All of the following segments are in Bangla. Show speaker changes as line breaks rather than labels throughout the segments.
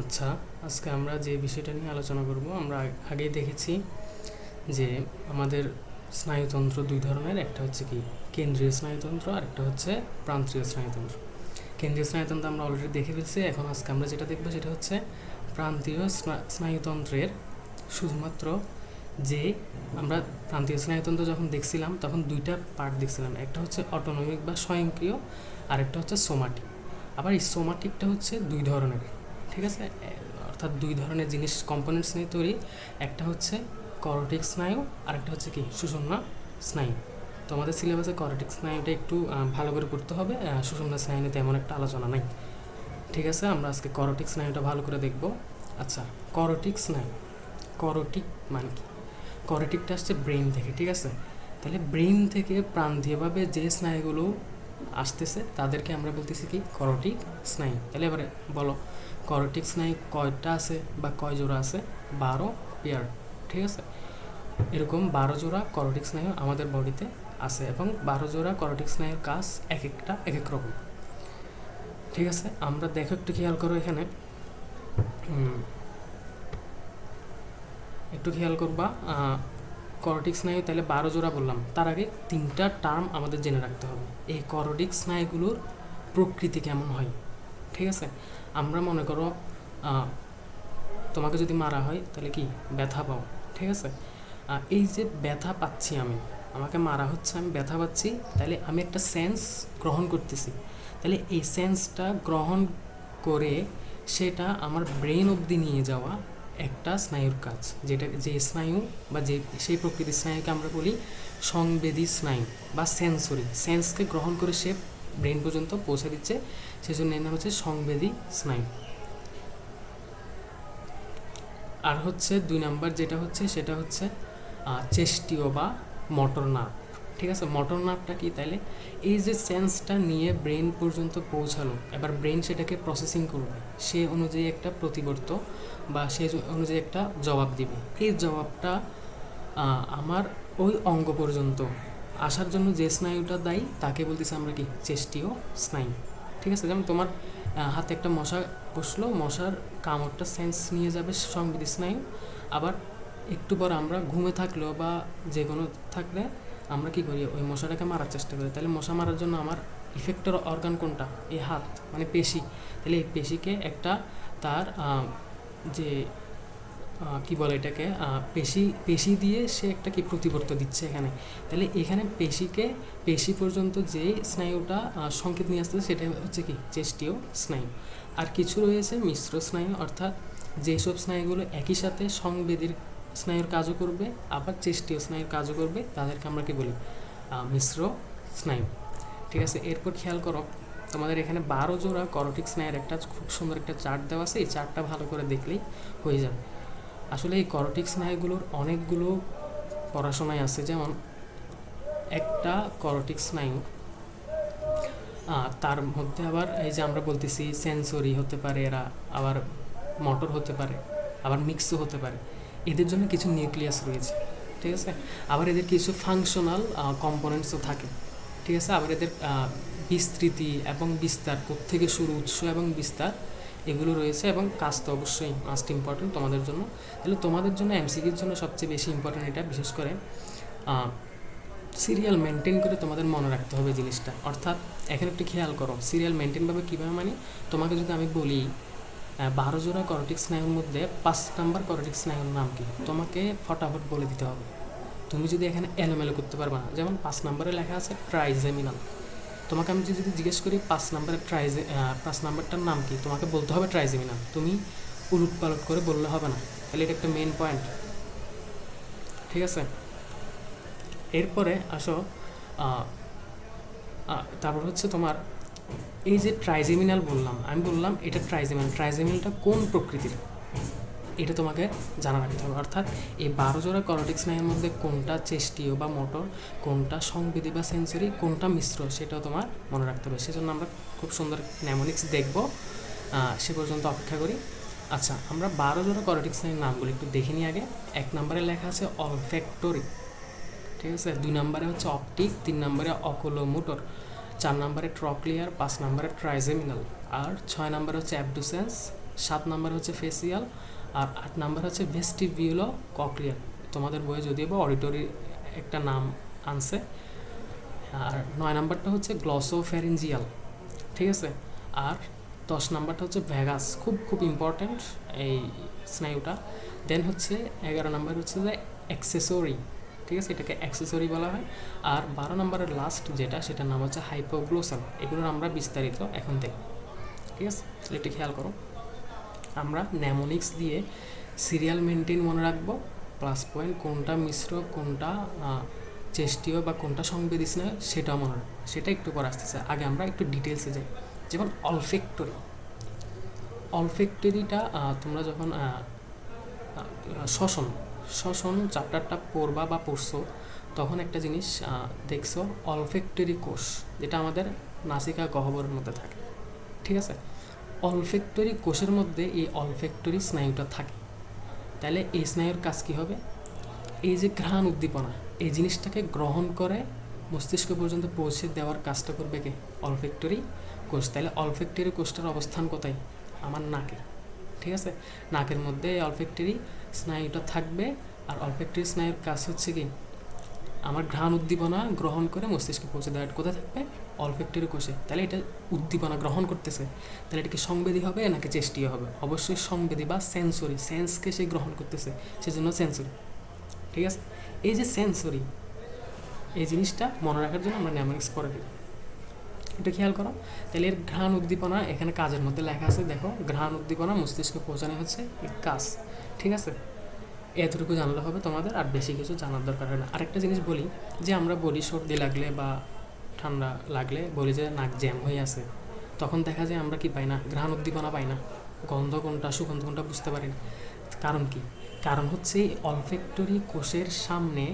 আচ্ছা, আজকে আমরা যে বিষয়টা নিয়ে আলোচনা করব, আমরা আগেই দেখেছি যে আমাদের স্নায়ুতন্ত্র দুই ধরনের। একটা হচ্ছে কি কেন্দ্রীয় স্নায়ুতন্ত্র, আর একটা হচ্ছে প্রান্তীয় স্নায়ুতন্ত্র। কেন্দ্রীয় স্নায়ুতন্ত্র আমরা অলরেডি দেখে ফেলছি। এখন আজকে আমরা যেটা দেখবো সেটা হচ্ছে প্রান্তীয় স্নায়ুতন্ত্রের শুধুমাত্র যে আমরা প্রান্তীয় স্নায়ুতন্ত্র যখন দেখছিলাম তখন দুইটা পার্ট দেখছিলাম। একটা হচ্ছে অটোনমিক বা স্বয়ংক্রিয়, আর একটা হচ্ছে সোমাটিক। আবার এই সোমাটিকটা হচ্ছে দুই ধরনের, ঠিক আছে? অর্থাৎ দুই ধরনের জিনিস কম্পোনেন্টস নিয়ে তৈরি। একটা হচ্ছে করটিক স্নায়ু, আর একটা হচ্ছে কি সুষুম্না স্নায়ু। তো আমাদের সিলেবাসে করটিক স্নায়ুটা একটু ভালো করে পড়তে হবে, সুষুম্না স্নায়ু নিয়ে তেমন একটা আলোচনা নাই। ঠিক আছে, আমরা আজকে করটিক স্নায়ুটা ভালো করে দেখব। আচ্ছা, করটিক স্নায়ু, করটিক মানে কি? করটিকটা আসছে ব্রেইন থেকে, ঠিক আছে? তাহলে ব্রেইন থেকে প্রান্তীয়ভাবে যে স্নায়ুগুলো আসতেছে তাদেরকে আমরা বলতেছি কি করটিক স্নায়ু। তাহলে এবারে বলো, করটিক স্নায়ু কয়টা আছে বা কয় জোড়া আছে? 12 পেয়ার, ঠিক আছে? এরকম 12 জোড়া করটিক স্নায়ু আমাদের বডিতে আছে, এবং 12 জোড়া করটিক স্নায়ুর কাজ এক একটা এক এক রকম, ঠিক আছে? আমরা দেখো, একটু খেয়াল করো এখানে, একটু খেয়াল করবা। করটিক স্নায়ু তাহলে 12 জোড়া বললাম, তার আগে 3টা টার্ম আমাদের জেনে রাখতে হবে। এই করটিক স্নায়ুগুলোর প্রকৃতি কেমন হয়, ঠিক আছে? আমরা মনে করো তোমাকে যদি মারা হয় তাহলে কি ব্যথা পাও, ঠিক আছে? এই যে ব্যথা পাচ্ছি আমি, আমাকে মারা হচ্ছে, আমি ব্যথা পাচ্ছি, তাহলে আমি একটা সেন্স গ্রহণ করতেছি। তাহলে এই সেন্সটা গ্রহণ করে সেটা আমার ব্রেন অবধি নিয়ে যাওয়া একটা স্নায়ুর কাজ, যেটা যে স্নায়ু বা যে সেই প্রকৃতির স্নায়ুকে আমরা বলি সংবেদী স্নায়ু বা সেন্সরি। সেন্সকে গ্রহণ করে সে ব্রেন পর্যন্ত পৌঁছে দিচ্ছে, সেজন্য এর নাম হচ্ছে সংবেদী স্নায়ু। আর হচ্ছে 2 নাম্বার যেটা হচ্ছে সেটা হচ্ছে চেস্টীয় বা মোটর নার্ভ, ঠিক আছে? মোটর নার্ভটা কি? তাইলে এই যে সেন্সটা নিয়ে ব্রেন পর্যন্ত পৌঁছালো, এবার ব্রেন সেটাকে প্রসেসিং করবে, সে অনুযায়ী একটা প্রতিবর্ত বা সে অনুযায়ী একটা জবাব দিবে। এই জবাবটা আমার ওই অঙ্গ পর্যন্ত আসার জন্য যে স্নায়ুটা দায়ী তাকে বলতেছি আমরা কি চেস্টীয় স্নায়ু, ঠিক আছে? যেমন তোমার হাতে একটা মশা বসলো, মশার কামড়টা সেন্স নিয়ে যাবে সংবেদী স্নায়ু। আবার একটু পর আমরা ঘুমে থাকলেও বা যে কোনো থাকলে আমরা কি করি, ওই মশাটাকে মারার চেষ্টা করি। তাহলে মশা মারার জন্য আমার ইফেক্টর অর্গান কোনটা? এই হাত, মানে পেশি। তাহলে এই পেশিকে একটা তার যে কি বলে এটাকে, পেশি দিয়ে সে একটা কি প্রতিবর্ত দিচ্ছে এখানে। তাহলে এখানে পেশি পর্যন্ত যে স্নায়ুটা সংকেত নিয়ে আসতেছে সেটা হচ্ছে কি চেস্টীয় স্নায়ু। আর কিছু রয়েছে মিশ্র স্নায়ু, অর্থাৎ যেসব স্নায়ুগুলো একই সাথে সংবেদীর স্নায়ুর কাজও করবে আবার চেস্টীয় স্নায়ুর কাজও করবে, তাদেরকে আমরা কি বলি মিশ্র স্নায়ু, ঠিক আছে? এরপর খেয়াল করো, তোমাদের এখানে 12 জোড়া করটিক স্নায়ুর একটা খুব সুন্দর একটা চার্ট দেওয়া আছে। এই চার্টটা ভালো করে দেখলেই হয়ে যাবে। আসলে এই করটিক স্নায়ুগুলোর অনেকগুলো পড়াশোনায় আছে। যেমন একটা করটিক স্নায়ু, তার মধ্যে আবার এই যে আমরা বলতেছি সেন্সরি হতে পারে এরা, আবার মোটর হতে পারে, আবার মিক্সও হতে পারে। এদের জন্য কিছু নিউক্লিয়াস রয়েছে, ঠিক আছে? আবার এদের কিছু ফাংশনাল কম্পোনেন্টসও থাকে, ঠিক আছে? আবার এদের বিস্তৃতি এবং বিস্তার, কোত্থেকে শুরু, উৎস এবং বিস্তার, এগুলো রয়েছে। এবং কাজ তো অবশ্যই মাস্ট ইম্পর্টেন্ট তোমাদের জন্য। তাহলে তোমাদের জন্য এমসিকিউর জন্য সবচেয়ে বেশি ইম্পর্টেন্ট এটা, বিশেষ করে সিরিয়াল মেনটেন করে তোমাদের মনে রাখতে হবে জিনিসটা। অর্থাৎ এখানে একটু খেয়াল করো, সিরিয়াল মেনটেনভাবে কীভাবে, মানে তোমাকে যদি আমি বলি 12 জোড়া করটিক স্নায়ুর মধ্যে 5 নাম্বার করটিক স্নায়ুর নাম কি, তোমাকে ফটাফট বলে দিতে হবে। তুমি যদি এখানে এলোমেলো করতে পারবে না। যেমন 5 নাম্বারে লেখা আছে ট্রাইজেমিনাল, তোমাকে আমি যদি জিজ্ঞেস করি 5 নাম্বারটার নাম কি, তোমাকে বলতে হবে ট্রাইজেমিনাল। তুমি উলট পালট করে বললে হবে না। তাহলে এটা একটা মেন পয়েন্ট, ঠিক আছে? এরপরে আসো, তারপর হচ্ছে তোমার এই যে ট্রাইজেমিনাল বললাম, আমি বললাম এটা ট্রাইজেমিনালটা কোন প্রকৃতির, এটা তোমাকে জানা রাখতে হবে। অর্থাৎ এই 12 জোড়া করটিক স্নায়ুর মধ্যে কোনটা চেস্টীয় বা মোটর, কোনটা সংবেদী বা সেন্সরি, কোনটা মিশ্র, সেটাও তোমার মনে রাখতে হবে। সেজন্য আমরা খুব সুন্দর নেমোনিক্স দেখব, সে পর্যন্ত অপেক্ষা করি। আচ্ছা, আমরা 12 জোড়া করটিক স্নায়ুর নামগুলো একটু দেখে নিই আগে। 1 নম্বরে লেখা আছে অলফ্যাক্টরি, ঠিক আছে? 2 নম্বরে হচ্ছে অপটিক, 3 নম্বরে অকুলোমোটর, 4 নম্বরে ট্রক্লিয়ার, 5 নম্বরে ট্রাইজেমিনাল, আর 6 নম্বরে হচ্ছে অ্যাবডুসেন্স, 7 নাম্বার হচ্ছে ফেসিয়াল, আর 8 নাম্বার হচ্ছে ভেস্টিবিউলো কক্লিয়ার। তোমাদের বইয়ে যদিও বা অডিটরি একটা নাম আনছে। আর 9 নাম্বারটা হচ্ছে গ্লসোফ্যারিঞ্জিয়াল, ঠিক আছে। আর 10 নাম্বারটা হচ্ছে ভ্যাগাস, খুব খুব ইম্পর্ট্যান্ট এই স্নায়ুটা। দেন হচ্ছে 11 নাম্বার হচ্ছে যে অ্যাক্সেসরি, ঠিক আছে, এটাকে অ্যাক্সেসরি বলা হয়। আর 12 নাম্বারের লাস্ট যেটা, সেটার নাম হচ্ছে হাইপোগ্লোসাল। এগুলোর আমরা বিস্তারিত এখন দেখব, ঠিক আছে। একটু খেয়াল করো, আমরা ন্যামোনিক্স দিয়ে সিরিয়াল মেনটেন মনে রাখবো, প্লাস পয়েন্ট কোনটা মিশ্র, কোনটা চেষ্টীয় বা কোনটা সংবেদী স্নায়ু সেটাও মনে রাখবো, সেটা একটু পরে আসতেছে। আগে আমরা একটু ডিটেলসে যাই। যেমন অলফেক্টরি, অলফেক্টরিটা তোমরা যখন শ্বসন শ্বসন চ্যাপ্টারটা পড়বা বা পড়ছো, তখন একটা জিনিস দেখছো, অলফেক্টরি কোষ, যেটা আমাদের নাসিকা গহ্বরের মধ্যে থাকে, ঠিক আছে। অলফেক্টরি কোষের মধ্যে এই অলফেক্টরি স্নায়ুটা থাকে। তাহলে এই স্নায়ুর কাজ কী হবে? এই যে ঘ্রাণ উদ্দীপনা, এই জিনিসটাকে গ্রহণ করে মস্তিষ্ক পর্যন্ত পৌঁছে দেওয়ার কাজটা করবে কে? অলফেক্টরি কোষ। তাহলে অলফেক্টরি কোষটার অবস্থান কোথায়? আমার নাকে, ঠিক আছে। নাকের মধ্যে অলফেক্টরি স্নায়ুটা থাকবে। আর অলফেক্টরি স্নায়ুর কাজ হচ্ছে কি? আমার ঘ্রাণ উদ্দীপনা গ্রহণ করে মস্তিষ্কে পৌঁছে দেওয়া। কোথায় থাকবে? অলফেক্টরি কোষে। তাহলে এটা উদ্দীপনা গ্রহণ করতেছে, তাহলে এটা কি সংবেদী হবে নাকি চেষ্টীয় হবে? অবশ্যই সংবেদী বা সেন্সরি, সেন্সকে সে গ্রহণ করতেছে, সেজন্য সেন্সরি, ঠিক আছে। এই যে সেন্সরি, এই জিনিসটা মনে রাখার জন্য আমরা ন্যামোনিক্স পড়ে দিই। এটা খেয়াল করো। তাহলে এর ঘ্রাণ উদ্দীপনা এখানে কাজের মধ্যে লেখা আছে, দেখো, ঘ্রাণ উদ্দীপনা মস্তিষ্কে পৌঁছানো হচ্ছে এই কাজ, ঠিক আছে। এতটুকু জানলে হবে তোমাদের, আর বেশি কিছু জানার দরকার হয় না। আরেকটা জিনিস বলি, যে আমরা বলি সর্দি লাগলে বা ঠান্ডা লাগলে বলি যে নাক জ্যাম হয়ে আছে, তখন দেখা যায় আমরা কি পাই না? ঘ্রাণ উদ্দীপনা পাই না, গন্ধ কোনটা সুগন্ধ কোনটা বুঝতে পারি না। কারণ কি? কারণ হচ্ছে এই অলফেক্টরি কোষের সামনে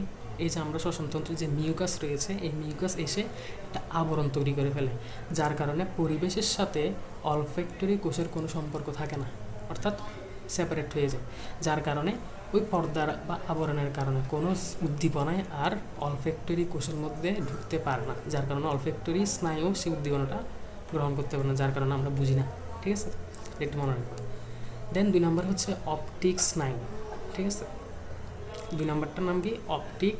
এই যে আমরা শ্বসনতন্ত্রের যে মিউকাস রয়েছে, এই মিউকাস এসে একটা আবরণ তৈরি করে ফেলে, যার কারণে পরিবেশের সাথে অলফেক্টরি কোষের কোনো সম্পর্ক থাকে না, অর্থাৎ সেপারেট হয়ে যায়। যার কারণে ওই পর্দার বা আবরণের কারণে কোনো উদ্দীপনায় আর অলফেক্টরি কোষের মধ্যে ঢুকতে পারে না, যার কারণে অলফেক্টরি স্নায়ু সেই উদ্দীপনাটা গ্রহণ করতে পারে না, যার কারণে আমরা বুঝি না, ঠিক আছে। একটু মনে রাখবো। দেন 2 নম্বর হচ্ছে অপটিক স্নায়ু, ঠিক আছে। 2 নম্বরটার নাম কি? অপটিক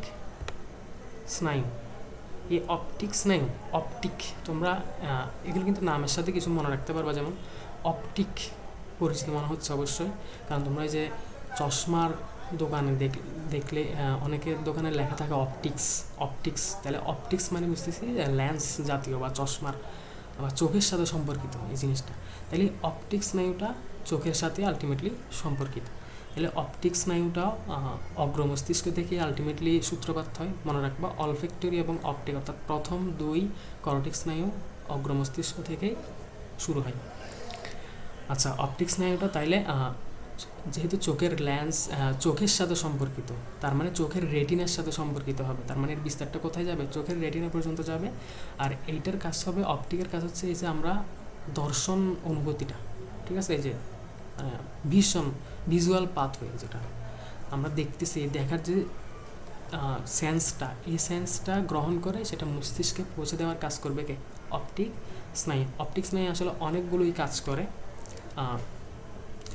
স্নায়ু। এই অপটিক স্নায়ু, অপটিক, তোমরা এগুলো কিন্তু নামের সাথে কিছু মনে রাখতে পারবা, যেমন অপটিক পরিচিত মনে হচ্ছে অবশ্যই, কারণ তোমরা এই যে চশমার দোকানে দেখলে অনেকের দোকানে লেখা থাকে অপটিক্স, অপটিক্স। তাহলে অপটিক্স মানে বুঝতেছি লেন্স জাতীয় বা চশমার বা চোখের সাথে সম্পর্কিত এই জিনিসটা। তাহলে অপটিক স্নায়ুটা চোখের সাথে আলটিমেটলি সম্পর্কিত। তাহলে অপটিক স্নায়ুটাও অগ্রমস্তিষ্ক থেকে আলটিমেটলি সূত্রপাত হয়, মনে রাখবা। অলফেক্টরি এবং অপটিক, অর্থাৎ প্রথম 2 করটিক স্নায়ু অগ্রমস্তিষ্ক থেকেই শুরু হয়। আচ্ছা, অপটিক স্নায়ুটা তাইলে যেহেতু চোখের লেন্স চোখের সাথে সম্পর্কিত, তার মানে চোখের রেটিনার সাথে সম্পর্কিত হবে, তার মানে এর বিস্তারটা কোথায় যাবে? চোখের রেটিনা পর্যন্ত যাবে। আর এইটার কাজ হবে, অপটিকের কাজ হচ্ছে এই যে আমরা দর্শন অনুভূতিটা, ঠিক আছে, এই যে ভিজুয়াল পাথওয়ে, যেটা আমরা দেখতেছি, দেখার যে সেন্সটা, এই সেন্সটা গ্রহণ করে সেটা মস্তিষ্কে পৌঁছে দেওয়ার কাজ করবে কে? অপটিক স্নায়ু। অপটিক স্নায়ু আসলে অনেকগুলোই কাজ করে,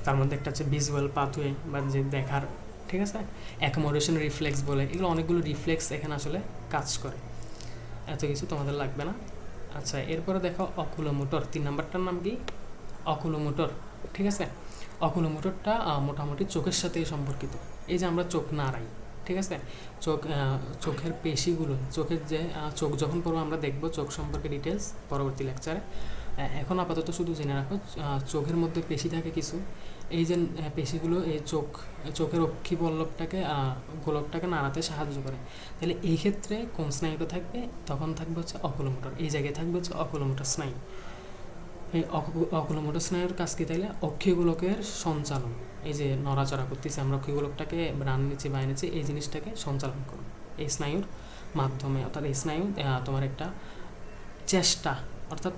তার মধ্যে একটা হচ্ছে ভিজুয়াল পাথওয়ে বা যে দেখার, ঠিক আছে, অ্যাকোমোডেশন রিফ্লেক্স বলে, এগুলো অনেকগুলো রিফ্লেক্স এখানে আসলে কাজ করে, এত কিছু তোমাদের লাগবে না। আচ্ছা, এরপরে দেখো অকুলোমোটর, 3 নম্বরটার নাম কি? অকুলোমোটর, ঠিক আছে। অকুলোমোটরটা মোটামুটি চোখের সাথেই সম্পর্কিত। এই যে আমরা চোখ নাড়াই, ঠিক আছে, চোখের পেশিগুলো, চোখের যে চোখ যখন পড়বো আমরা দেখবো চোখ সম্পর্কে ডিটেলস পরবর্তী লেকচারে। এখন আপাতত শুধু জেনে রাখো, চোখের মধ্যে পেশি থাকে কিছু, এই যে পেশিগুলো এই চোখের অক্ষিপল্লবটাকে গোলকটাকে নাড়াতে সাহায্য করে। তাহলে এই ক্ষেত্রে কোন স্নায়ুটা থাকবে? তখন থাকবে হচ্ছে অকুলোমোটর, এই জায়গায় থাকবে হচ্ছে অকুলোমোটর স্নায়ু। এই অকুলোমোটর স্নায়ুর কাজ কি? তাইলে অক্ষিগোলকের সঞ্চালন, এই যে নড়াচড়া করতেছি আমরা অক্ষিগোলকটাকে ব্রাণ নিচে বাইরে নিচে, এই জিনিসটাকে সঞ্চালন করো এই স্নায়ুর মাধ্যমে। অর্থাৎ এই স্নায়ু তোমার একটা চেষ্টা, অর্থাৎ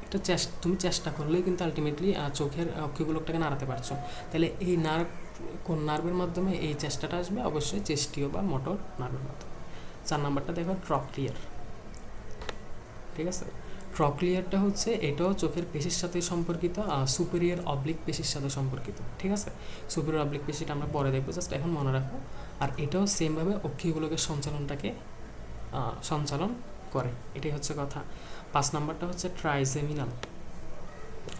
একটা তুমি চেষ্টা করলেই কিন্তু আলটিমেটলি চোখের অক্ষিগোলকটাকে নাড়াতে পারছো। তাহলে এই নার্ভ, কোন নার্ভের মাধ্যমে এই চেষ্টাটা আসবে? অবশ্যই চেস্টীয় বা মোটর নার্ভের মাধ্যমে। 4 নম্বরটা দেখো ট্রক্লিয়ার, ঠিক আছে। ট্রক্লিয়ারটা হচ্ছে এটাও চোখের পেশির সাথে সম্পর্কিত, সুপিরিয়র অবলিক পেশির সাথে সম্পর্কিত, ঠিক আছে। সুপিরিয়র অবলিক পেশিটা আমরা পরে দেখবো, জাস্ট এখন মনে রাখো। আর এটাও সেমভাবে অক্ষিগুলোকে সঞ্চালন করে, এটাই হচ্ছে কথা। 5 নাম্বারটা হচ্ছে ট্রাইজেমিনাল,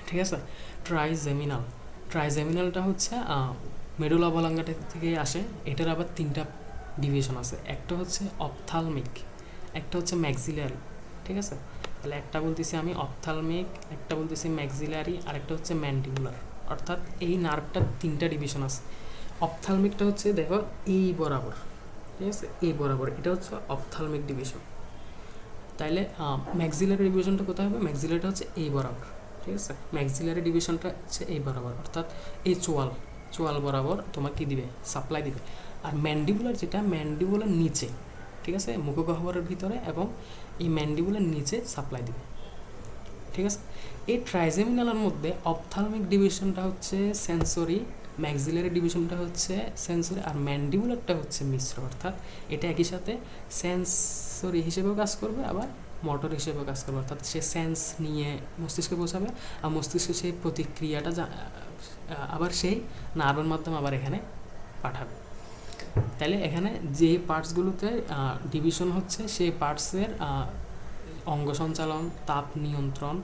ঠিক আছে। ট্রাইজেমিনালটা হচ্ছে মেডুলা অবলাঙ্গাটা থেকে আসে। এটার আবার 3টা ডিভিশন আছে, একটা হচ্ছে অপথালমিক, একটা হচ্ছে ম্যাক্সিলারি, ঠিক আছে। তাহলে একটা বলতেছি আমি অপথালমিক, একটা বলতেছি ম্যাক্সিলারি, আর একটা হচ্ছে ম্যান্ডিবুলার। অর্থাৎ এই নার্ভটার 3টা ডিভিশন আছে। অপথালমিকটা হচ্ছে দেখো এই বরাবর, ঠিক আছে, এই বরাবর, এটা হচ্ছে অপথালমিক ডিভিশন। তাইলে ম্যাক্সিলারি ডিভিশনটা কোথায় হবে? ম্যাক্সিলারিটা হচ্ছে এই বরাবর, ঠিক আছে। ম্যাক্সিলারি ডিভিশনটা হচ্ছে এই বরাবর, অর্থাৎ এই চোয়াল বরাবর তোমার কি দিবে? সাপ্লাই দিবে। আর ম্যান্ডিবুলার যেটা, ম্যান্ডিবুলার নিচে, ঠিক আছে, মুখগহ্বরের ভিতরে এবং এই ম্যান্ডিবুলার নিচে সাপ্লাই দিবে, ঠিক আছে। এই ট্রাইজেমিনালের মধ্যে অপথালমিক ডিভিশনটা হচ্ছে সেন্সরি, ম্যাক্সিলারি ডিভিশনটা হচ্ছে সেন্সরি, আর ম্যান্ডিবুলারটা হচ্ছে মিশ্র। অর্থাৎ এটা একই সাথে সেন্সরি হিসেবেও কাজ করবে, আবার মোটর হিসেবেও কাজ করবে। অর্থাৎ সে সেন্স নিয়ে মস্তিষ্কে পৌঁছাবে, আর মস্তিষ্কে সেই প্রতিক্রিয়াটা আবার সেই নার্ভের মাধ্যমে আবার এখানে পাঠাবে। তাহলে এখানে যে পার্টসগুলোতে ডিভিশন হচ্ছে, সেই পার্টসের অঙ্গ সঞ্চালন, তাপ নিয়ন্ত্রণ,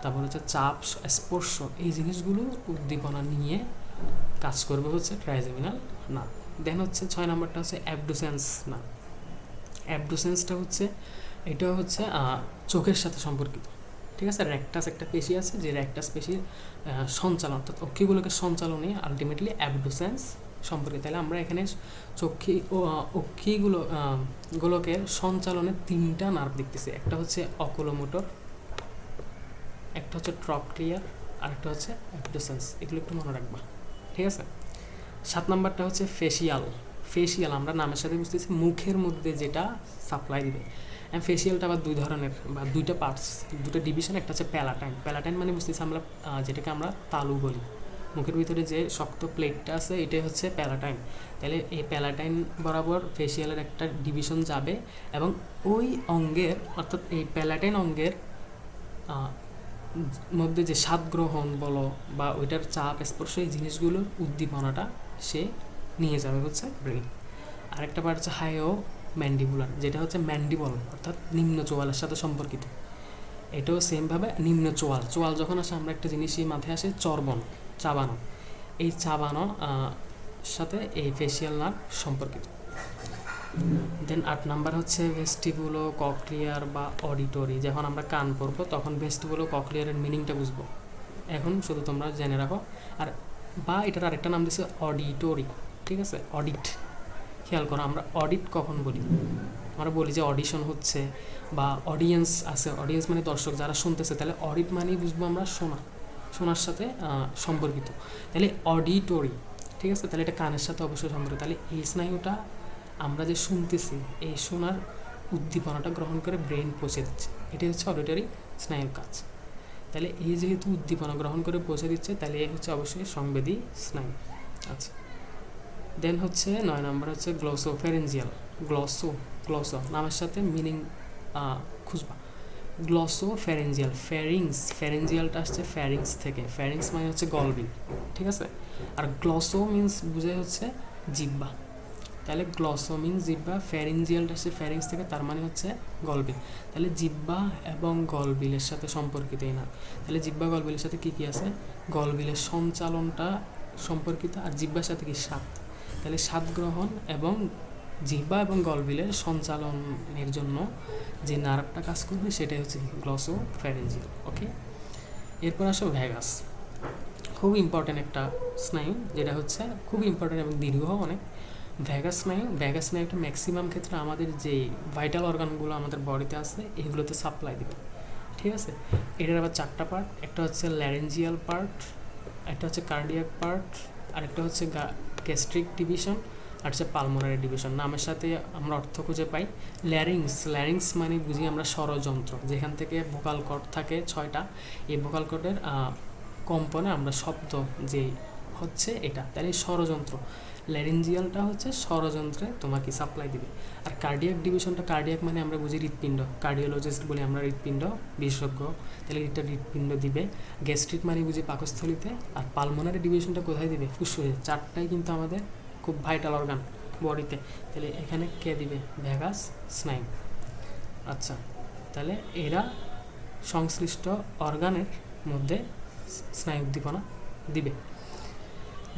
তারপর হচ্ছে চাপ, স্পর্শ, এই জিনিসগুলো উদ্দীপনা নিয়ে কাজ করবে হচ্ছে ট্রাইজেমিনাল নার্ভ। দেন হচ্ছে 6 নাম্বারটা হচ্ছে অ্যাবডুসেন্স নার্ভ। অ্যাবডুসেন্সটা হচ্ছে এটা হচ্ছে চোখের সাথে সম্পর্কিত, ঠিক আছে। রেকটাস একটা পেশি আছে, যে রেকটাস পেশির সঞ্চালন, অর্থাৎ অক্ষিগুলোকে সঞ্চালনে আলটিমেটলি অ্যাবডুসেন্স সম্পর্কিত। তাহলে আমরা এখানে অক্ষিগুলোকে সঞ্চালনের 3টা নার্ভ দেখতেছি। একটা হচ্ছে অকুলোমোটর, একটা হচ্ছে ট্রক্লিয়ার, আর একটা হচ্ছে অ্যাবডুসেন্স। এগুলো একটু মনে রাখবা, ঠিক আছে। 7 নাম্বারটা হচ্ছে ফেসিয়াল। আমরা নামের সাথে বুঝতেছি মুখের মধ্যে যেটা সাপ্লাই দিবে। ফেসিয়ালটা আবার 2 ধরনের বা 2টা পার্টস, 2টা ডিভিশন। একটা হচ্ছে প্যালাটাইন মানে বুঝতেছি আমরা যেটাকে আমরা তালু বলি। মুখের ভিতরে যে শক্ত প্লেটটা আছে, এটাই হচ্ছে প্যালাটাইন। তাহলে এই প্যালাটাইন বরাবর ফেসিয়ালের একটা ডিভিশন যাবে, এবং ওই অঙ্গের, অর্থাৎ এই প্যালাটাইন অঙ্গের মধ্যে যে স্বাদ গ্রহণ বলো বা ওইটার চাপ, স্পর্শ, এই জিনিসগুলোর উদ্দীপনাটা সে নিয়ে যাবে হচ্ছে ব্রেন। আরেকটা পার্ট হচ্ছে হাইও ম্যান্ডিবুলার, যেটা হচ্ছে ম্যান্ডিবল, অর্থাৎ নিম্ন চোয়ালের সাথে সম্পর্কিত। এটাও সেমভাবে নিম্ন চোয়াল যখন আসে, আমরা একটা জিনিসই মাথায় আসে, চাবানো। এই চাবানো সাথে এই ফেসিয়াল নার্ভ সম্পর্কিত। দেন 8 নাম্বার হচ্ছে ভেস্টিবুলো ককলিয়ার বা অডিটরি। যখন আমরা কান পড়বো তখন ভেস্টিবুলো ককলিয়ারের মিনিংটা বুঝবো, এখন শুধু তোমরা জেনে রাখো। আর বা এটার আরেকটা নাম দিচ্ছে অডিটরি, ঠিক আছে। অডিট, খেয়াল করো, আমরা অডিট কখন বলি? আমরা বলি যে অডিশন হচ্ছে, বা অডিয়েন্স আছে, অডিয়েন্স মানে দর্শক যারা শুনতেছে। তাহলে অডিট মানেই বুঝবো আমরা শোনার সাথে সম্পর্কিত। তাহলে অডিটরি, ঠিক আছে। তাহলে এটা কানের সাথে অবশ্যই সম্পর্কিত। তাহলে এই স্নায়ুটা আমরা যে শুনতেছি, এই শোনার উদ্দীপনাটা গ্রহণ করে ব্রেন পৌঁছে দিচ্ছে, এটাই হচ্ছে অডিটরি স্নায়ুর কাজ। তাহলে এই যেহেতু উদ্দীপনা গ্রহণ করে পৌঁছে দিচ্ছে, তাহলে এই হচ্ছে অবশ্যই সংবেদী স্নায়ু। আচ্ছা, দেন হচ্ছে 9 নম্বর হচ্ছে গ্লসোফেরেঞ্জিয়াল। গ্লসো নামের সাথে মিনিং খুঁজবা। গ্লসোফেরেঞ্জিয়াল, ফেরেঞ্জিয়ালটা আসছে ফ্যারিংস থেকে। ফ্যারিংস মানে হচ্ছে গলবিল, ঠিক আছে। আর গ্লসো মিন্স বুঝে হচ্ছে জিহ্বা। তাহলে গ্লসো মিন্স জিহ্বা, ফ্যারিঞ্জিয়ালটা আসছে ফ্যারিংস থেকে, তার মানে হচ্ছে গলবিল। তাহলে জিহ্বা এবং গলবিলের সাথে সম্পর্কিতই না। তাহলে জিহ্বা গলবিলের সাথে কী কী আছে? গলবিলের সঞ্চালনটা সম্পর্কিত, আর জিহ্বার সাথে কি স্বাদ। তাহলে স্বাদ গ্রহণ এবং জিহ্বা এবং গলবিলের সঞ্চালনের জন্য যে নার্ভটা কাজ করবে সেটাই হচ্ছে গ্লসোফ্যারিঞ্জিয়াল। ওকে, এরপর আসো ভ্যাগাস। খুব ইম্পর্ট্যান্ট একটা স্নায়ু, যেটা হচ্ছে খুব ইম্পর্ট্যান্ট এবং দীর্ঘ অনেক। ভ্যাগাস স্নায়ুটা ম্যাক্সিমাম ক্ষেত্রে আমাদের যে ভাইটাল অর্গানগুলো আমাদের বডিতে আছে এগুলোতে সাপ্লাই দেবে, ঠিক আছে। এটার আবার 4টা পার্ট। একটা হচ্ছে ল্যারেঞ্জিয়াল পার্ট, একটা হচ্ছে কার্ডিয়াক পার্ট, আর একটা হচ্ছে গ্যাস্ট্রিক ডিভিশন, আর হচ্ছে পালমোনারি ডিভিশন। নামের সাথে আমরা অর্থ খুঁজে পাই। ল্যারিংস মানে বুঝি আমরা স্বরযন্ত্র, যেখান থেকে ভোকাল কর্ড থাকে 6টা। এই ভোকাল কর্ডের কম্পনে আমরা শব্দ যে হচ্ছে এটা, তাহলে স্বরযন্ত্র। ল্যারিঞ্জিয়ালটা হচ্ছে স্বরযন্ত্রে তোমার কি সাপ্লাই দিবে। আর কার্ডিয়াক ডিভিশনটা, কার্ডিয়াক মানে আমরা বুঝি হৃৎপিণ্ড, কার্ডিওলজিস্ট বলি আমরা হৃৎপিণ্ড বিশেষজ্ঞ, তাহলে এটা হৃৎপিণ্ড দিবে। গ্যাস্ট্রিক মানে বুঝি পাকস্থলিতে। আর পালমোনারি ডিভিশনটা কোথায় দিবে? ফুসফুসে। চারটাই কিন্তু আমাদের খুব ভাইটাল অর্গান বডিতে, তাহলে এখানে কে দিবে? ভ্যাগাস স্নায়ু। আচ্ছা, তাহলে এরা সংশ্লিষ্ট অর্গানের মধ্যে স্নায়ু উদ্দীপনা দিবে।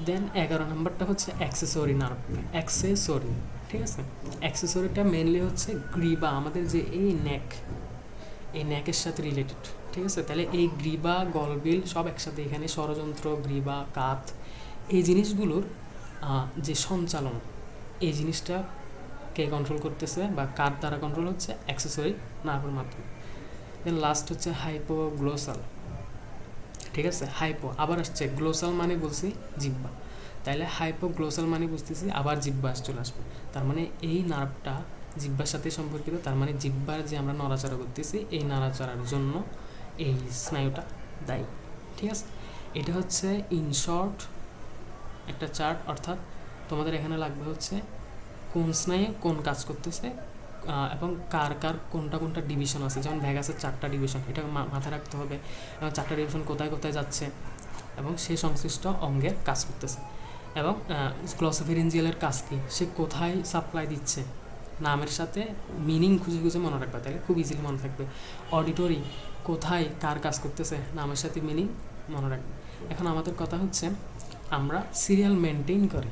দেন 11 নম্বরটা হচ্ছে অ্যাক্সেসরি নার্ভ। অ্যাক্সেসরি, ঠিক আছে। অ্যাক্সেসরিটা মেনলি হচ্ছে গ্রীবা, আমাদের যে এই নেক, এই নেকের সাথে রিলেটেড, ঠিক আছে। তাহলে এই গ্রীবা, গলবিল সব একসাথে, এখানে ষড়যন্ত্র, গ্রীবা, কাত, এই জিনিসগুলোর যে সঞ্চালন, এই জিনিসটা কে কন্ট্রোল করতেছে বা কার দ্বারা কন্ট্রোল হচ্ছে? অ্যাক্সেসরি নার্ভের মাধ্যমে। দেন লাস্ট হচ্ছে হাইপোগ্লোসাল, ঠিক আছে। হাইপো আবার আসছে, গ্লোসাল মানে বলছি জিহ্বা, তাইলে হাইপোগ্লোসাল মানে বুঝতেছি আবার জিহ্বা চলে আসবে। তার মানে এই নার্ভটা জিহ্বার সাথে সম্পর্কিত, তার মানে জিহ্বার যে আমরা নড়াচড়া করতেছি, এই নড়াচড়ার জন্য এই স্নায়ুটা দায়ী, ঠিক আছে। এটা হচ্ছে ইন শর্ট একটা চার্ট, অর্থাৎ তোমাদের এখানে লাগবে হচ্ছে কোন স্নায়ু কোন কাজ করতেছে এবং কার কার কোনটা কোনটা ডিভিশন আছে। যেমন ভ্যাগাসের 4টা ডিভিশন, এটা মাথায় রাখতে হবে, এবং 4টা ডিভিশন কোথায় কোথায় যাচ্ছে এবং সে সংশ্লিষ্ট অঙ্গের কাজ করতেছে। এবং গ্লসোফেরিঞ্জিয়ালের কাজ কি, সে কোথায় সাপ্লাই দিচ্ছে, নামের সাথে মিনিং খুঁজে খুঁজে মনে রাখবে, তাহলে খুব ইজিলি মনে থাকবে। অডিটরি কোথায় কার কাজ করতেছে, নামের সাথে মিনিং মনে রাখবে। এখন আমাদের কথা হচ্ছে আমরা সিরিয়াল মেনটেন করি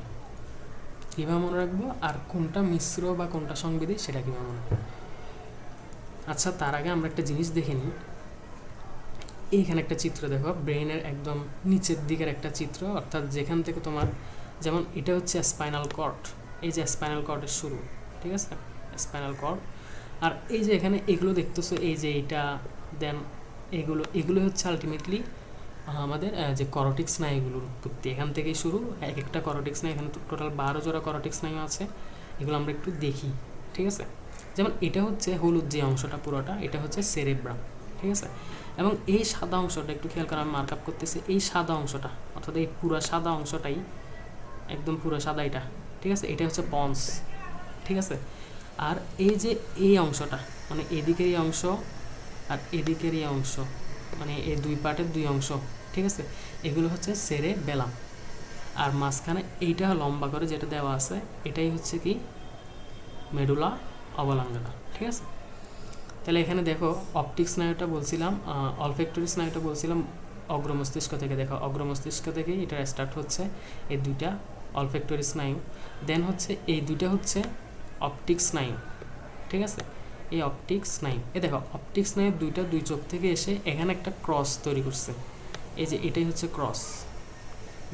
কীভাবে মনে রাখবো, আর কোনটা মিশ্র বা কোনটা সংবিধি সেটা কীভাবে মনে রাখবো। আচ্ছা, তার আগে আমরা একটা জিনিস দেখে নিই। এইখানে একটা চিত্র দেখো, ব্রেইনের একদম নিচের দিকের একটা চিত্র, অর্থাৎ যেখান থেকে তোমার, যেমন এটা হচ্ছে স্পাইনাল কর্ড, এই যে স্পাইনাল কর্ডের শুরু, ঠিক আছে, স্পাইনাল কর্ড। আর এই যে এখানে এগুলো দেখতেছো, এই যে এটা, দেন এগুলো হচ্ছে আলটিমেটলি আমাদের যে করটিক স্নায়ুগুলোর উৎপত্তি, এখান থেকেই শুরু। এক একটা করটিক স্নায়ু, এখানে টোটাল 12 জোড়া করটিক স্নায়ু আছে, এগুলো আমরা একটু দেখি, ঠিক আছে। যেমন এটা হচ্ছে হলুদ যে অংশটা পুরোটা, এটা হচ্ছে সেরেব্রাম, ঠিক আছে। এবং এই সাদা অংশটা একটু খেয়াল করে আমি মার্ক আপ করতেছি, এই সাদা অংশটা, অর্থাৎ এই পুরো সাদা অংশটাই, একদম পুরো সাদা এটা, ঠিক আছে, এটা হচ্ছে পন্স, ঠিক আছে। আর এই যে এই অংশটা, মানে এদিকের এই অংশ আর এদিকের এই অংশ, মানে এই দুই পার্টের দুই অংশ, ঠিক আছে, এগুলো হচ্ছে সেরেবেলাম। আর মাঝখানে এইটা লম্বা করে যেটা দেওয়া আছে, এটাই হচ্ছে কি মেডুলা অবলাঙ্গাটা, ঠিক আছে। তাহলে এখানে দেখো অপটিক স্নায়ুটা বলছিলাম, অলফ্যাক্টরি স্নায়ুটা বলছিলাম অগ্রমস্তিষ্ক থেকে। দেখো অগ্রমস্তিষ্ক থেকেই এটা স্টার্ট হচ্ছে, এই দুইটা অলফ্যাক্টরি স্নায়ু। দেন হচ্ছে এই দুইটা হচ্ছে অপটিক স্নায়ু, ঠিক আছে। এই অপটিক স্নায়ু, এই দেখো অপটিক স্নায়ু দুইটা দুই চোখ থেকে এসে এখানে একটা ক্রস তৈরি করছে, এই যে এটাই হচ্ছে ক্রস,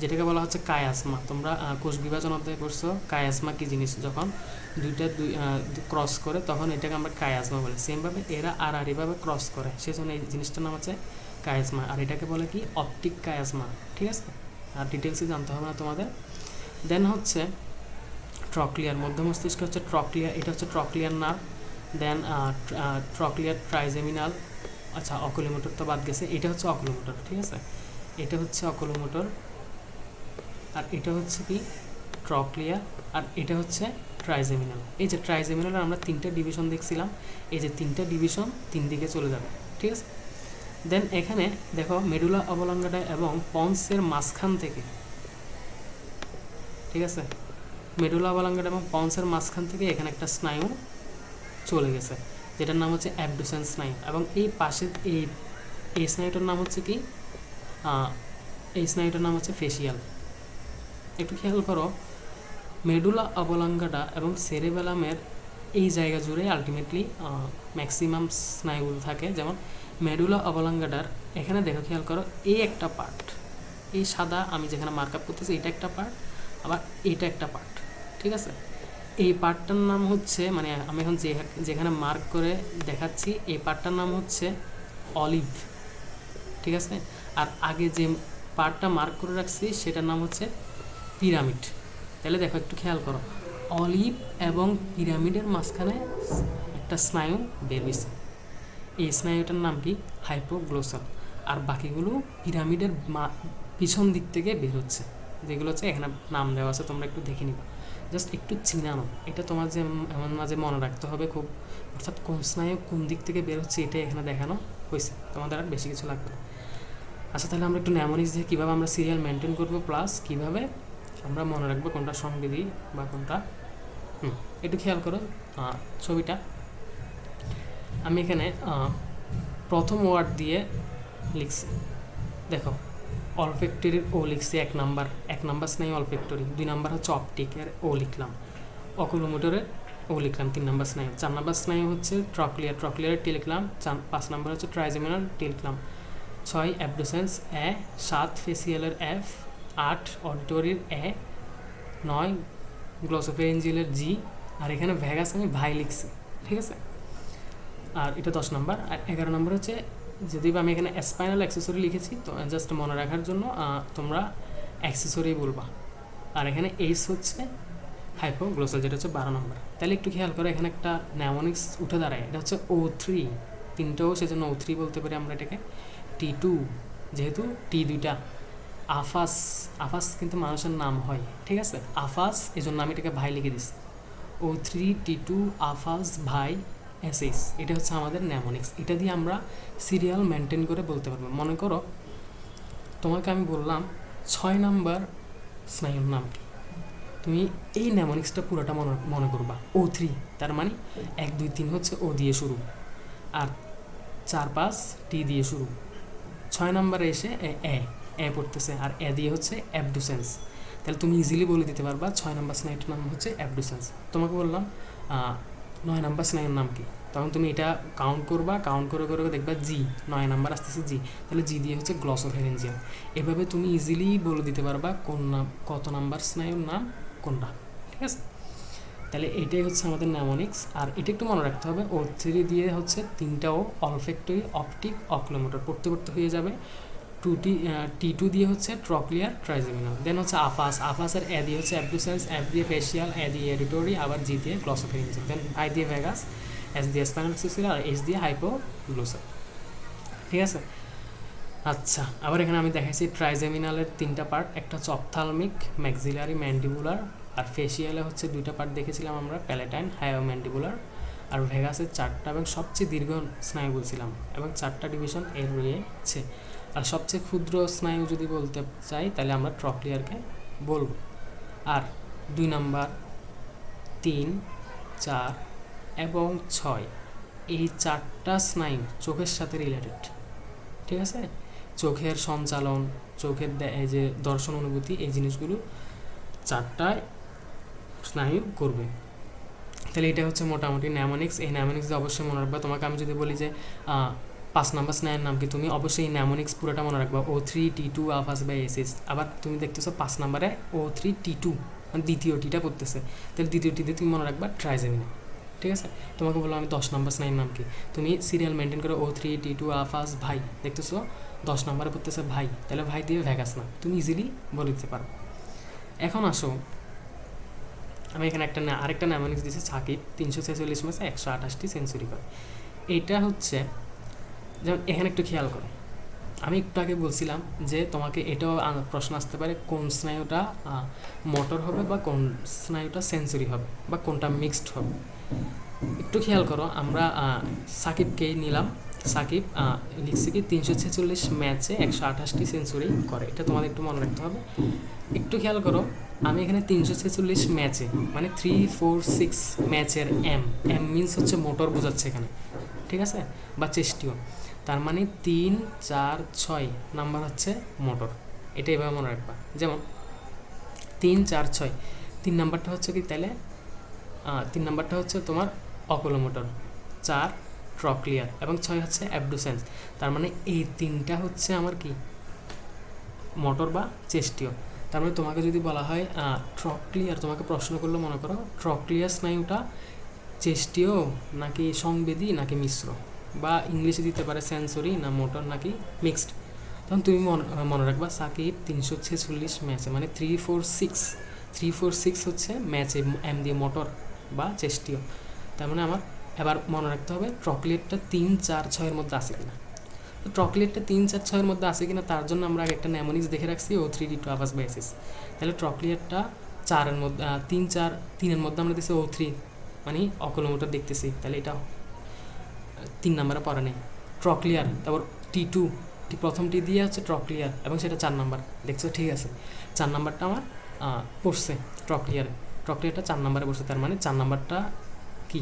যেটাকে বলা হচ্ছে কায়াজমা। তোমরা কোষ বিভাজন অধ্যায় করছো, কায়াজমা কি জিনিস, যখন দুইটা ক্রস করে তখন এটাকে আমরা কায়াজমা বলি। সেমভাবে এরা আড়াআড়িভাবে ক্রস করে, সেজন্য এই জিনিসটার নাম হচ্ছে কায়াজমা, আর এটাকে বলে কি অপটিক কায়াজমা, ঠিক আছে। আর ডিটেলসে জানতে হবে না তোমাদের। দেন হচ্ছে ট্রক্লিয়ার, মধ্য মস্তিষ্ক হচ্ছে ট্রক্লিয়ার, এটা হচ্ছে ট্রক্লিয়ার নার্ভ। দেন ট্রক্লিয়ার ট্রাইজেমিনাল, আচ্ছা অকুলোমোটর তো বাদ গেছে, এটা হচ্ছে অকুলোমোটর, ঠিক আছে, এটা হচ্ছে অকুলোমোটর। আর এটা হচ্ছে কি ট্রক্লিয়া, আর এটা হচ্ছে ট্রাইজেমিনাল। এই যে ট্রাইজেমিনালের আমরা 3টা ডিভিশন দেখছিলাম, এই যে 3টা ডিভিশন 3 দিকে চলে যাবে, ঠিক আছে। দেন এখানে দেখো মেডুলা অবলাঙ্গাটা এবং পন্সের মাঝখান থেকে, ঠিক আছে, মেডুলা অবলাঙ্গাটা এবং পন্সের মাঝখান থেকে এখানে একটা স্নায়ু চলে গেছে, যেটার নাম হচ্ছে অ্যাবডুসেন স্নায়ু। এবং এই পাশে এই স্নায়ুটার নাম হচ্ছে কি, এই স্নায়ুটার নাম হচ্ছে ফেসিয়াল। একটু খেয়াল করো, মেডুলা অবলাঙ্গাটা এবং সেরেবেলামের এই জায়গা জুড়ে আলটিমেটলি ম্যাক্সিমাম স্নায়ুগুলো থাকে। যেমন মেডুলা অবলাঙ্গাটার এখানে দেখো, খেয়াল করো, এই একটা পার্ট, এই সাদা আমি যেখানে মার্ক আপ করতেছি এটা একটা পার্ট, আবার এটা একটা পার্ট, ঠিক আছে। এই পার্টটার নাম হচ্ছে, মানে আমি এখন যেখানে মার্ক করে দেখাচ্ছি, এই পার্টটার নাম হচ্ছে অলিভ, ঠিক আছে। আর আগে যে পার্টটা মার্ক করে রাখছি সেটার নাম হচ্ছে পিরামিড। তাহলে দেখো একটু খেয়াল করো, অলিভ এবং পিরামিডের মাঝখানে একটা স্নায়ু বের হয়েছে, এই স্নায়ুটার নাম কি হাইপোগ্লোসাল। আর বাকিগুলো পিরামিডের পিছন দিক থেকে বের হচ্ছে, যেগুলো হচ্ছে এখানে নাম দেওয়া আছে, তোমরা একটু দেখে নিবা, জাস্ট একটু চিনানো। এটা তোমার যে এমন মাঝে মনে রাখতে হবে খুব, অর্থাৎ কোন স্নায়ু কোন দিক থেকে বের হচ্ছে এটাই এখানে দেখানো হয়েছে, তোমাদের আর বেশি কিছু লাগবে না। আচ্ছা, তাহলে আমরা একটু ন্যামোনিক্স দিয়ে কীভাবে আমরা সিরিয়াল মেনটেন করবো, প্লাস কীভাবে আমরা মনে রাখবো কোনটা সংবিধি বা কোনটা একটু খেয়াল করো ছবিটা। আমি এখানে প্রথম ওয়ার্ড দিয়ে লিখছি, দেখো অলফ্যাক্টরির ও লিখছি এক নাম্বার স্নায়ু অলফ্যাক্টরি, 2 নাম্বার হচ্ছে অপটিকের ও লিখলাম, অকুলোমোটরের ও লিখলাম 3 নাম্বার স্নায়ু, 4 নাম্বার স্নায়ু হচ্ছে ট্রক্লিয়ারের টি লিখলাম, 5 নাম্বার হচ্ছে ট্রাইজেমিনাল টি লিখলাম, 6 অ্যাবডুসেন্স এ, 7 ফেসিয়ালের এফ, 8 অডিটরির এ, 9 গ্লসোফেরেঞ্জিয়ালের জি, আর এখানে ভ্যাগাস আমি ভাই লিখছি, ঠিক আছে। আর এটা 10 নাম্বার। আর 11 নাম্বার হচ্ছে, যদি আমি এখানে স্পাইনাল অ্যাক্সেসরি লিখেছি তো জাস্ট মনে রাখার জন্য তোমরা অ্যাক্সেসরি বলবা। আর এখানে এইস হচ্ছে হাইপোগ্লোসাল, যেটা হচ্ছে 12 নাম্বার। তাহলে একটু খেয়াল করো, এখানে একটা ন্যামোনিক্স উঠে দাঁড়ায়, এটা হচ্ছে O3, তিনটাও সেজন্য O3 বলতে পারি আমরা এটাকে। T2 যেহেতু টি দুইটা, আফাস কিন্তু মানুষের নাম হয়, ঠিক আছে, আফাস, এই জন্য আমি এটাকে ভাই লিখে দিচ্ছি। O3 T2 আফাস ভাই এসএস, এটা হচ্ছে আমাদের ন্যামোনিক্স। এটা দিয়ে আমরা সিরিয়াল মেনটেন করে বলতে পারবো। মনে করো তোমাকে আমি বললাম 6 নাম্বার স্নায়ুর নাম কি, তুমি এই ন্যামোনিক্সটা পুরোটা মনে করবা। O3 তার মানে 1 2 3 হচ্ছে ও দিয়ে শুরু, আর 4 5 টি দিয়ে শুরু, 6 নাম্বারে এসে এ পড়তেছে, আর এ দিয়ে হচ্ছে অ্যাবডুসেন্স। তাহলে তুমি ইজিলি বলে দিতে পারবা 6 নাম্বার স্নায়ুটার নাম হচ্ছে অ্যাবডুসেন্স। তোমাকে বললাম 9 নাম্বার স্নায়ুর নাম কি, তখন তুমি এটা কাউন্ট করে দেখবা জি, 9 নাম্বার আসতেছে জি, তাহলে জি দিয়ে হচ্ছে গ্লসোফেরেঞ্জিয়াল। এভাবে তুমি ইজিলি বলে দিতে পারবা কত নাম্বার স্নায়ুর নাম কোনটা, ঠিক আছে। তাহলে এটাই হচ্ছে আমাদের ন্যামোনিক্স। আর এটা একটু মনে রাখতে হবে, O3 দিয়ে হচ্ছে 3টাও অলফ্যাক্টরি, অপটিক, অকুলোমোটর পড়তে হয়ে যাবে। T2 দিয়ে হচ্ছে ট্রক্লিয়ার, ট্রাইজেমিনাল, দেন হচ্ছে আফাসের এ দিয়ে হচ্ছে অ্যাবডুসেন্স, এফ দিয়ে ফেসিয়াল, এ দিয়ে এডিটরি, আবার জি দিয়ে গ্লসোফেরেঞ্জিয়াল, দেন আই দিয়ে ভ্যাগাস, এস দিয়ে স্পাইনাল অ্যাক্সেসরি, আর এইচ দিয়ে হাইপোগ্লোসাল, ঠিক আছে। আচ্ছা, আবার এখানে আমি দেখাইছি ট্রাইজেমিনালের 3টা পার্ট, একটা হচ্ছে অপথালমিক, ম্যাক্সিলারি, ম্যান্ডিবুলার, আর ফেসিয়ালে হচ্ছে 2টা পার্ট দেখেছিলাম আমরা, প্যালেটাইন, হায়োম্যান্ডিবুলার, আর ভেগাসের 4টা এবং সবচেয়ে দীর্ঘ স্নায়ু বলছিলাম, এবং 4টা ডিভিশন এর রয়েছে। আর সবচেয়ে ক্ষুদ্র স্নায়ু যদি বলতে চাই তাহলে আমরা ট্রক্লিয়ারকে বলবো। আর 2 নাম্বার, 3, 4 এবং 6 এই 4টা স্নায়ু চোখের সাথে রিলেটেড, ঠিক আছে। চোখের সঞ্চালন, চোখের এই যে দর্শন অনুভূতি, এই জিনিসগুলো 4টায় স্নায়ু করবে। তাহলে এটা হচ্ছে মোটামুটি ন্যামোনিক্স। এই ন্যামোনিক্স অবশ্যই মনে রাখবা। তোমাকে আমি যদি বলি যে 5 নাম্বার স্নায়ুর নাম কি, তুমি অবশ্যই এই ন্যামোনিক্স পুরোটা মনে রাখবা, O3 T2 আফাস বাই এসএস। আবার তুমি দেখতেছো 5 নাম্বারে O3 T2 মানে দ্বিতীয় টিটা পড়তেছে, তাহলে দ্বিতীয় টিতে তুমি মনে রাখবা ট্রাইজেমিনাল, ঠিক আছে। তোমাকে বললাম আমি 10 নাম্বার স্নায়ুর নাম কি, তুমি সিরিয়াল মেনটেন করে O3 T2 আফাস ভাই, দেখতেছো 10 নাম্বারে পড়তেছে ভাই, তাহলে ভাই দিয়ে ভ্যাগাস না, তুমি ইজিলি বলে দিতে পারো। এখন আসো, আমি এখানে আরেকটা ন্যামোনিক্স দিয়েছি, সাকিব 346 ম্যাচে 128টি সেঞ্চুরি করে। এইটা হচ্ছে যেমন এখানে একটু খেয়াল করো, আমি একটু আগে বলছিলাম যে তোমাকে এটাও প্রশ্ন আসতে পারে কোন স্নায়ুটা মোটর হবে বা কোন স্নায়ুটা সেঞ্চুরি হবে বা কোনটা মিক্সড হবে। একটু খেয়াল করো, আমরা সাকিবকেই নিলাম। সাকিব লিখছে কি 346 ম্যাচে 128টি সেঞ্চুরি করে, এটা তোমাদের একটু মনে রাখতে হবে। একটু খেয়াল করো, আমি এখানে 346 ম্যাচে মানে 3 4 6 ম্যাচের এম মিনস হচ্ছে মোটর বোঝাচ্ছে এখানে, ঠিক আছে, বা চেষ্টিও। তার মানে 3 4 6 নাম্বার হচ্ছে মোটর, এটা এভাবে মনে রাখবা। যেমন 3 4 6, 3 নাম্বারটা হচ্ছে কি, তাহলে 3 নাম্বারটা হচ্ছে তোমার অকুলোমোটর, 4 ট্রক্লিয়ার এবং 6 হচ্ছে অ্যাবডুসেন্স। তার মানে এই 3টা হচ্ছে আমার কি মোটর বা চেস্টীয়। তার মানে তোমাকে যদি বলা হয় ট্রক্লিয়ার, তোমাকে প্রশ্ন করলো মনে করো ট্রক্লিয়ার স্নায়ুটা চেস্টীয় নাকি সংবেদী নাকি মিশ্র, বা ইংলিশে দিতে পারে সেন্সরি না মোটর নাকি মিক্সড, তখন তুমি মনে রাখবা সাকিব 346 ম্যাচে মানে 346 হচ্ছে ম্যাচে এম দিয়ে মোটর বা চেস্টীয়। তার মানে আমার এবার মনে রাখতে হবে ট্রক্লিয়ারটা 3 4 6 মধ্যে আছে কিনা। তো ট্রকলিয়ারটা 3, 4, 6-এর মধ্যে আছে কিনা তার জন্য আমরা আগে একটা ন্যামোনিক্স দেখে রাখছি O3D2 আভাস বেসিস। তাহলে ট্রকলিয়ারটা 4-এর মধ্যে 3, 4, 3-এর মধ্যে আমরা দিচ্ছি O3 মানে অকুলোমোটর দেখতেছি, তাহলে এটা 3 নাম্বারে পড়া নেই। ট্রকলিয়ার তারপর T2 প্রথমটি দিয়ে হচ্ছে ট্রকলিয়ার এবং সেটা 4 নাম্বার, দেখছো ঠিক আছে। 4 নাম্বারটা আমার পড়ছে ট্রকলিয়ারটা 4 নাম্বারে পড়ছে, তার মানে 4 নাম্বারটা কি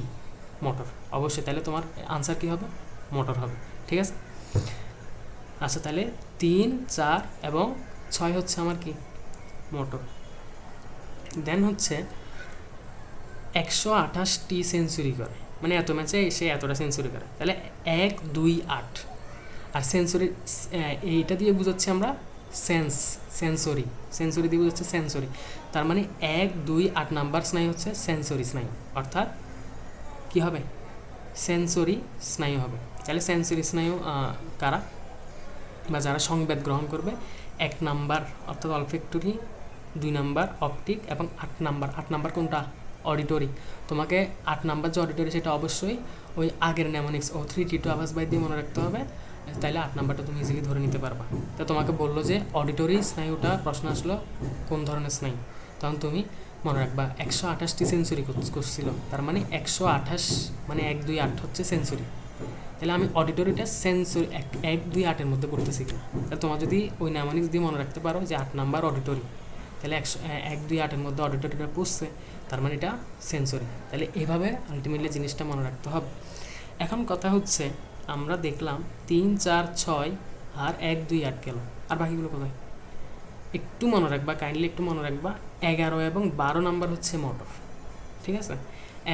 মোটর অবশ্যই, তাহলে তোমার আনসার কি হবে মোটর হবে, ঠিক আছে। আচ্ছা তাহলে 3, 4 এবং 6 হচ্ছে আমার কি মোটর। দেন হচ্ছে 128টি সেঞ্চুরি করে, মানে এত ম্যাচে সে এতটা সেঞ্চুরি করে, তাহলে 1, 2, 8 আর সেঞ্চুরি এইটা দিয়ে বুঝাচ্ছি আমরা সেঞ্চুরি দিয়ে বুঝাচ্ছে সেঞ্চুরি, তার মানে 1, 2, 8 নাম্বার স্নায়ু হচ্ছে সেঞ্চুরি স্নায়ু, অর্থাৎ কি হবে সেঞ্চুরি স্নায়ু হবে। তাহলে সেঞ্চুরি স্নায়ু কারা বা যারা সংবেদ গ্রহণ করবে 1 নাম্বার অর্থাৎ অলফ্যাক্টরি, 2 নাম্বার অপটিক এবং 8 নাম্বার কোনটা অডিটরি। তোমাকে 8 নাম্বার যে অডিটরি সেটা অবশ্যই ওই আগের ন্যামোনিক্স O3D2 আভাস বাই দিয়ে মনে রাখতে হবে, তাইলে 8 নাম্বারটা তুমি ইজিলি ধরে নিতে পারবা। তো তোমাকে বললো যে অডিটরি স্নায়ুটা প্রশ্ন আসলো কোন ধরনের স্নায়ু, তখন তুমি মনে রাখবা 128টি সেঞ্চুরি করছিল, তার মানে 128 মানে 1, 2, 8 হচ্ছে সেঞ্চুরি। তাহলে আমি অডিটরিটা সেঞ্চুরি 1, 2, 8-এর মধ্যে পড়তেছি কিনা, তাহলে তোমার যদি ওই ন্যামোনিক্স দিয়ে মনে রাখতে পারো যে 8 নাম্বার অডিটরি, তাহলে 1, 2, 8-এর মধ্যে অডিটরিটা পড়ছে, তার মানে এটা সেঞ্চুরি। তাহলে এভাবে আলটিমেটলি জিনিসটা মনে রাখতে হবে। এখন কথা হচ্ছে আমরা দেখলাম 3, 4, 6 আর 1, 2, 8 গেল, আর বাকিগুলো কোথায় একটু মনে রাখবা, কাইন্ডলি একটু মনে রাখবা। 11 এবং 12 নাম্বার হচ্ছে মোটর, ঠিক আছে।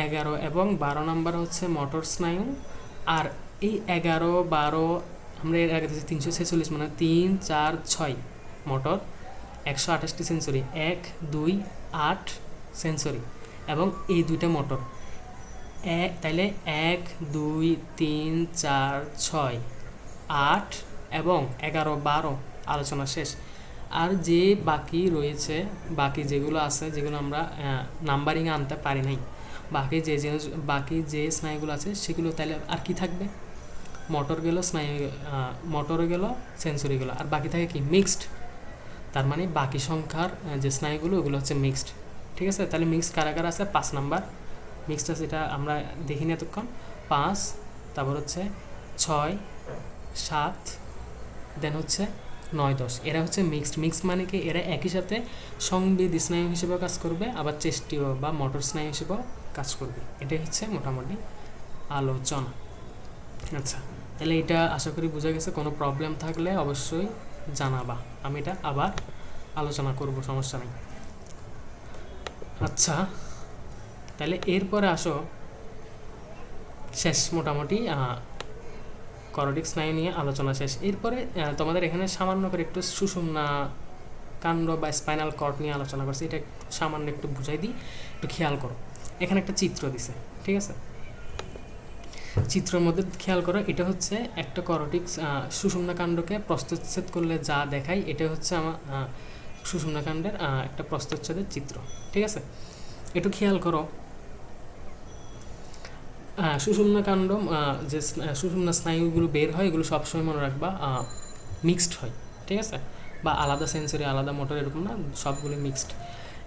11 এবং 12 নাম্বার হচ্ছে মোটর স্নায়ু, আর এই 11, 12 আমরা এর আগে 346 মানে 3, 4, 6 মোটর 128টি সেঞ্চুরি, 1, 2, 8 সেঞ্চুরি এবং এই দুইটা মোটর তাইলে 1, 2, 3, 4, 6, 8 এবং 11, 12 আলোচনা শেষ। আর যে বাকি রয়েছে, বাকি যেগুলো আছে যেগুলো আমরা নাম্বারিংয়ে আনতে পারি নাই, বাকি যে স্নায়ুগুলো আছে সেগুলো তাহলে আর কি থাকবে, মোটর গেল, স্নায়ু মোটরও গেল, সেঞ্চুরি গেল, আর বাকি থাকে কি মিক্সড। তার মানে বাকি সংখ্যার যে স্নায়ুগুলো ওগুলো হচ্ছে মিক্সড, ঠিক আছে। তাহলে মিক্সড কারা কারা আছে, 5 নাম্বার মিক্সড আছে, এটা আমরা দেখিনি এতক্ষণ। 5, তারপর হচ্ছে 6, 7, দেন হচ্ছে 9, 10, এরা হচ্ছে মিক্সড মানে কি এরা একই সাথে সংবেদী স্নায়ু হিসেবেও কাজ করবে, আবার চেষ্টীয় বা মোটর স্নায়ু হিসেবেও কাজ করবে। এটাই হচ্ছে মোটামুটি আলোচনা। আচ্ছা তাহলে এটা আশা করি বোঝা গেছে। কোনো প্রবলেম থাকলে অবশ্যই জানাবা, আমি এটা আবার আলোচনা করব, সমস্যা নেই। আচ্ছা তাহলে এরপরে আসো শেষ, মোটামুটি করোটিক স্নায়ু নিয়ে আলোচনা শেষ। এরপরে তোমাদের এখানে সামান্য করে একটু সুষুম্না কাণ্ড বা স্পাইনাল কর্ড নিয়ে আলোচনা করছি, এটা সামান্য একটু বুঝাই দিই, একটু খেয়াল করো। এখানে একটা চিত্র দিছে, ঠিক আছে। চিত্রের মধ্যে খেয়াল করো, এটা হচ্ছে একটা করোটিক সুষুম্না কাণ্ডকে প্রস্থচ্ছেদ করলে যা দেখায়, এটা হচ্ছে আমার সুষুম্না কাণ্ডের একটা প্রস্থচ্ছেদের চিত্র, ঠিক আছে। একটু খেয়াল করো, সুষুম্না কাণ্ড যে সুষুম্না স্নায়ুগুলো বের হয় এগুলো সবসময় মনে রাখবা মিক্সড হয়, ঠিক আছে, বা আলাদা সেন্সরি আলাদা মোটর এরকম না, সবগুলো মিক্সড।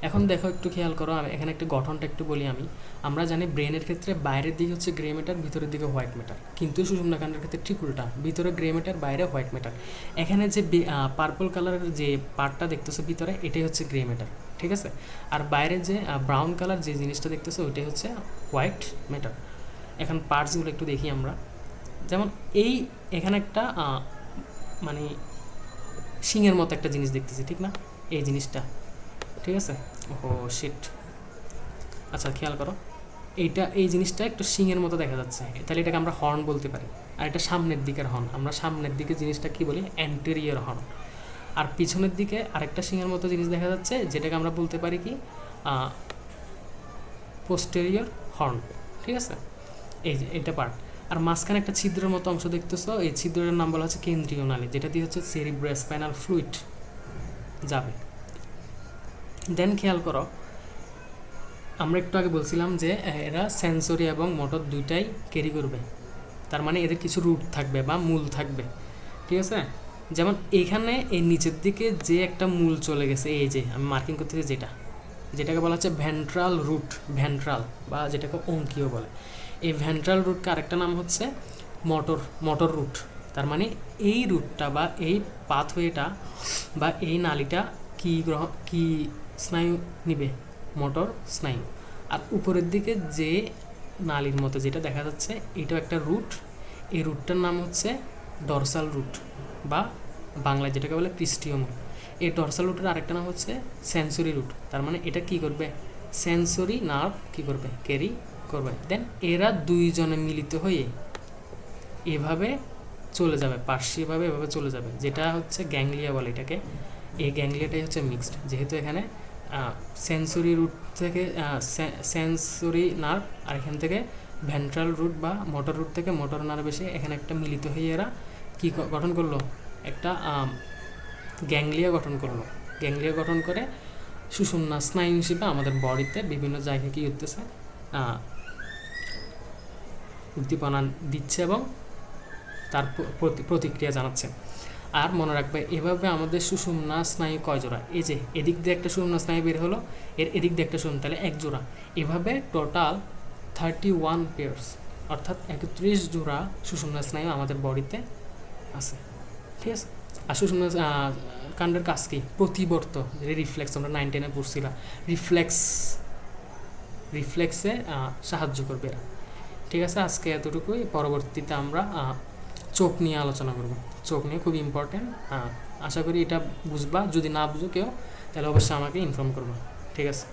এখন দেখো একটু খেয়াল করো, এখানে একটু গঠনটা একটু বলি আমি। আমরা জানি ব্রেনের ক্ষেত্রে বাইরের দিকে হচ্ছে গ্রে ম্যাটার, ভিতরের দিকে হোয়াইট ম্যাটার, কিন্তু সুষুম্না কাণ্ডের ক্ষেত্রে ঠিক উল্টা, ভিতরে গ্রে ম্যাটার, বাইরে হোয়াইট ম্যাটার। এখানে যে পার্পল কালারের যে পার্টটা দেখতেছো ভিতরে, এটাই হচ্ছে গ্রে ম্যাটার, ঠিক আছে। আর বাইরে যে ব্রাউন কালার যে জিনিসটা দেখতেছো ওইটাই হচ্ছে হোয়াইট ম্যাটার। এখন পার্টসগুলো একটু দেখি আমরা, যেমন এখানে একটা মানে শিংয়ের মতো একটা জিনিস দেখতেছি, ঠিক না, এই জিনিসটা, ঠিক আছে। ও শিট, আচ্ছা খেয়াল করো, এই জিনিসটা একটু শিংয়ের মতো দেখা যাচ্ছে, তাহলে এটাকে আমরা হর্ন বলতে পারি। আর এটা সামনের দিকের হর্ন, আমরা সামনের দিকে জিনিসটা কি বলি, অ্যান্টেরিয়র হর্ন। আর পিছনের দিকে আরেকটা শিংয়ের মতো জিনিস দেখা যাচ্ছে, যেটাকে আমরা বলতে পারি কি পোস্টেরিয়র হর্ন, ঠিক আছে। এই যে এটা পার্ট, আর মাঝখানে একটা ছিদ্রের মতো অংশ দেখতেছো, এই ছিদ্রের নাম বলা হচ্ছে কেন্দ্রীয় নালী, যেটা দিয়ে হচ্ছে সেরিব্রোস্পাইনাল ফ্লুইড যাবে। দেন খেয়াল করো, আমরা একটু আগে বলছিলাম যে এরা সেন্সরি এবং মোটর দুইটাই ক্যারি করবে, তার মানে এদের কিছু রুট থাকবে বা মূল থাকবে। ঠিক আছে। যেমন এইখানে এই নিচের দিকে যে একটা মূল চলে গেছে, এই যে আমি মার্কিং করতেছি যেটাকে বলা হচ্ছে ভেন্ট্রাল রুট, ভেন্ট্রাল বা যেটাকে অঙ্কীয় বলে। এই ভেন্ট্রাল রুটকে আরেকটা নাম হচ্ছে মোটর রুট। তার মানে এই রুটটা বা এই পাথওয়েটা বা এই নালীটা কি স্নায়ু নিবে? মোটর স্নায়ু। আর উপরের দিকে যে নালীর মতো যেটা দেখা যাচ্ছে, এটাও একটা রুট। এই রুটটার নাম হচ্ছে ডরসাল রুট বা বাংলায় যেটাকে বলে পৃষ্ঠীয় মূল। এই ডরসাল রুটের আরেকটা নাম হচ্ছে সেন্সরি রুট। তার মানে এটা কি করবে? সেন্সরি নার্ভ কি করবে? ক্যারি করবে। দেন এরা দুইজনে মিলিত হয়ে এভাবে চলে যাবে, পার্শ্বীয়ভাবে এভাবে চলে যাবে, যেটা হচ্ছে গ্যাংলিয়া বলে এটাকে। এই গ্যাংলিয়াটাই হচ্ছে মিক্সড, যেহেতু এখানে সেন্সরি রুট থেকে সেন্সরি নার্ভ, আর এখান থেকে ভেন্ট্রাল রুট বা মোটর রুট থেকে মোটর নার্ভ এসে এখানে একটা মিলিত হয়ে এরা কি গঠন করলো? একটা গ্যাংলিয়া গঠন করলো। গ্যাংলিয়া গঠন করে সুষুম্না স্নায়ু হিসেবে আমাদের বডিতে বিভিন্ন জায়গায় কি করতেছে? উদ্দীপনা দিচ্ছে এবং তার প্রতিক্রিয়া জানাচ্ছে। আর মনে রাখবে, এভাবে আমাদের সুষুম্না স্নায়ু কয় জোড়া? এই যে এদিক দিয়ে একটা সুষুম্না স্নায়ু বের হলো, এর এদিক দিয়ে একটা সুষুম্না, তাহলে এক জোড়া। এভাবে টোটাল 31 পেয়ার্স, অর্থাৎ 31 জোড়া সুষুম্না স্নায়ু আমাদের বডিতে আছে। ঠিক আছে। আর সুষুম্না কাণ্ডের কাজ কি? প্রতিবর্ত, রিফ্লেক্স, আমরা 9 10-এ পড়ছিলাম, রিফ্লেক্সে সাহায্য করবে এরা। ঠিক আছে, আজকে এতটুকুই। পরবর্তীতে আমরা চোখ নিয়ে আলোচনা করব। চোখ নিয়ে খুব ইম্পর্টেন্ট। আশা করি এটা বুঝবা। যদি না বুঝো কেউ, তাহলে অবশ্যই আমাকে ইনফর্ম করবা। ঠিক আছে।